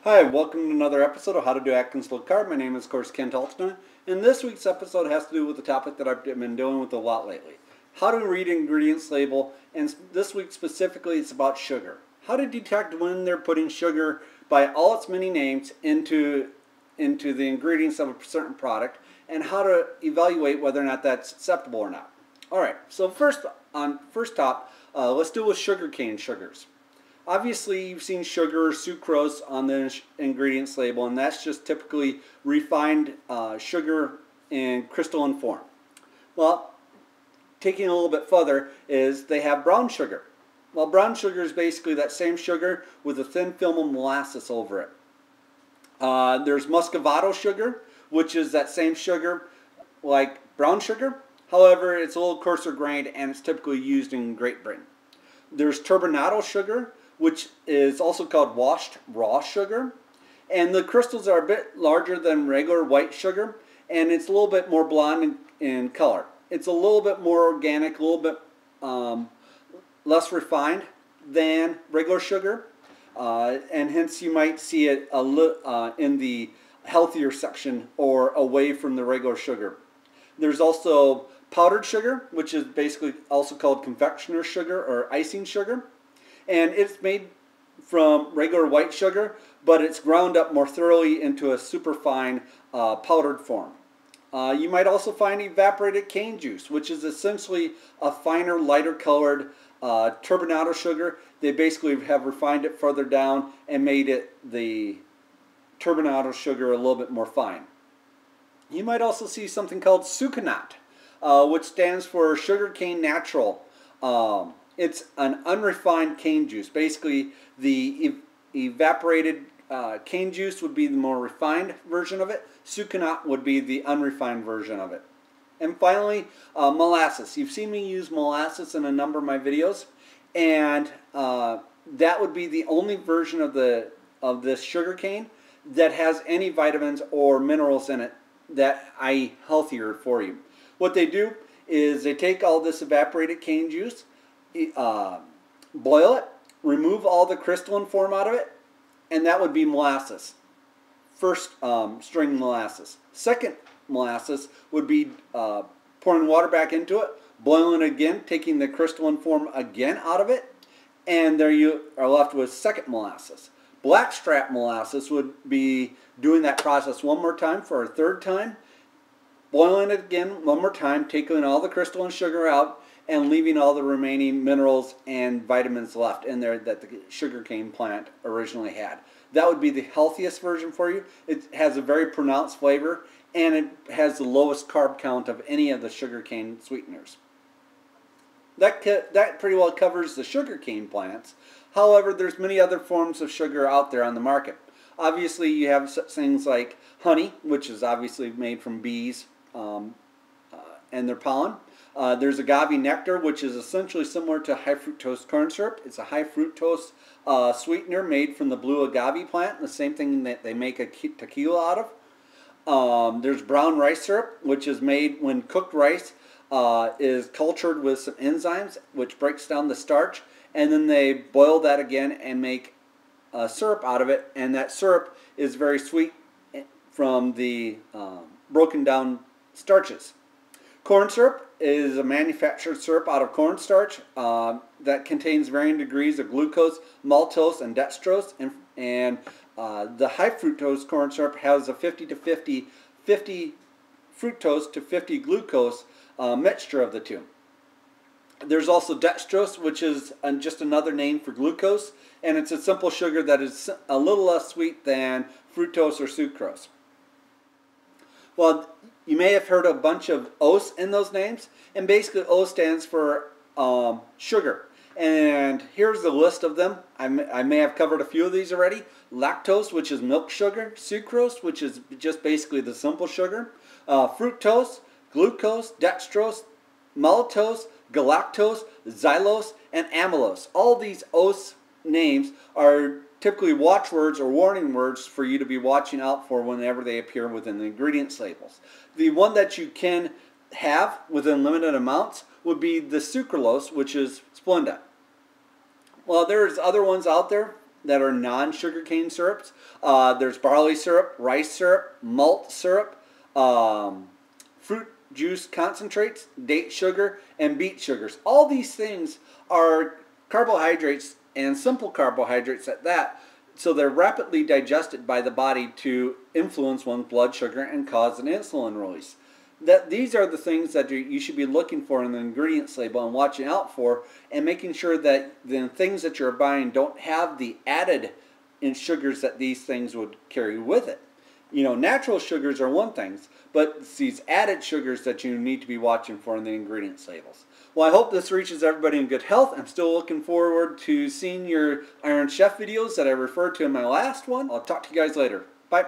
Hi, welcome to another episode of How to Do Atkins Low Carb. My name is, of course, Ken Talton, and this week's episode has to do with the topic that I've been dealing with a lot lately. How to read ingredients label, and this week specifically it's about sugar. How to detect when they're putting sugar by all its many names into the ingredients of a certain product, and how to evaluate whether or not that's acceptable or not. Alright, so first top, let's deal with sugarcane sugars. Obviously, you've seen sugar or sucrose on the ingredients label, and that's just typically refined sugar in crystalline form. Well, taking it a little bit further is they have brown sugar. Well, brown sugar is basically that same sugar with a thin film of molasses over it. There's muscovado sugar, which is that same sugar like brown sugar. However, it's a little coarser grained, and it's typically used in Great Britain. There's turbinado sugar, which is also called washed raw sugar, and the crystals are a bit larger than regular white sugar, and it's a little bit more blonde in color. It's a little bit more organic, a little bit less refined than regular sugar, and hence you might see it in the healthier section or away from the regular sugar. There's also powdered sugar, which is basically also called confectioner sugar or icing sugar. And it's made from regular white sugar, but it's ground up more thoroughly into a superfine powdered form. You might also find evaporated cane juice, which is essentially a finer, lighter colored turbinado sugar. They basically have refined it further down and made it the turbinado sugar a little bit more fine. You might also see something called sucanat, which stands for sugarcane natural. It's an unrefined cane juice. Basically, the evaporated cane juice would be the more refined version of it. Sucanat would be the unrefined version of it. And finally, molasses. You've seen me use molasses in a number of my videos, and that would be the only version of this sugar cane that has any vitamins or minerals in it that are healthier for you. What they do is they take all this evaporated cane juice, boil it, remove all the crystalline form out of it, and that would be molasses. First string molasses. Second molasses would be pouring water back into it, boiling it again, taking the crystalline form again out of it, and there you are left with second molasses. Blackstrap molasses would be doing that process one more time for a third time, boiling it again one more time, taking all the crystalline sugar out, and leaving all the remaining minerals and vitamins left in there that the sugarcane plant originally had. That would be the healthiest version for you. It has a very pronounced flavor, and it has the lowest carb count of any of the sugarcane sweeteners. That pretty well covers the sugarcane plants. However, there's many other forms of sugar out there on the market. Obviously, you have such things like honey, which is obviously made from bees and their pollen. There's agave nectar, which is essentially similar to high fructose corn syrup. It's a high fructose sweetener made from the blue agave plant, the same thing that they make a tequila out of. There's brown rice syrup, which is made when cooked rice is cultured with some enzymes, which breaks down the starch, and then they boil that again and make syrup out of it, and that syrup is very sweet from the broken down starches. Corn syrup is a manufactured syrup out of cornstarch that contains varying degrees of glucose, maltose, and dextrose, and the high fructose corn syrup has a 50 fructose to 50 glucose mixture of the two. There's also dextrose, which is just another name for glucose, and it's a simple sugar that is a little less sweet than fructose or sucrose. Well, you may have heard a bunch of O's in those names, and basically O stands for sugar. And here's the list of them. I may have covered a few of these already. Lactose, which is milk sugar. Sucrose, which is just basically the simple sugar. Fructose, glucose, dextrose, maltose, galactose, xylose, and amylose. All these O's names are typically watchwords or warning words for you to be watching out for whenever they appear within the ingredients labels. The one that you can have within limited amounts would be the sucralose, which is Splenda. Well, there's other ones out there that are non-sugarcane syrups. There's barley syrup, rice syrup, malt syrup, fruit juice concentrates, date sugar, and beet sugars. All these things are carbohydrates, and simple carbohydrates at that, so they're rapidly digested by the body to influence one's blood sugar and cause an insulin release. These are the things that you should be looking for in the ingredients label and watching out for, and making sure that the things that you're buying don't have the added sugars that these things would carry with it. You know, natural sugars are one thing, but it's these added sugars that you need to be watching for in the ingredients labels. Well, I hope this reaches everybody in good health. I'm still looking forward to seeing your Iron Chef videos that I referred to in my last one. I'll talk to you guys later. Bye.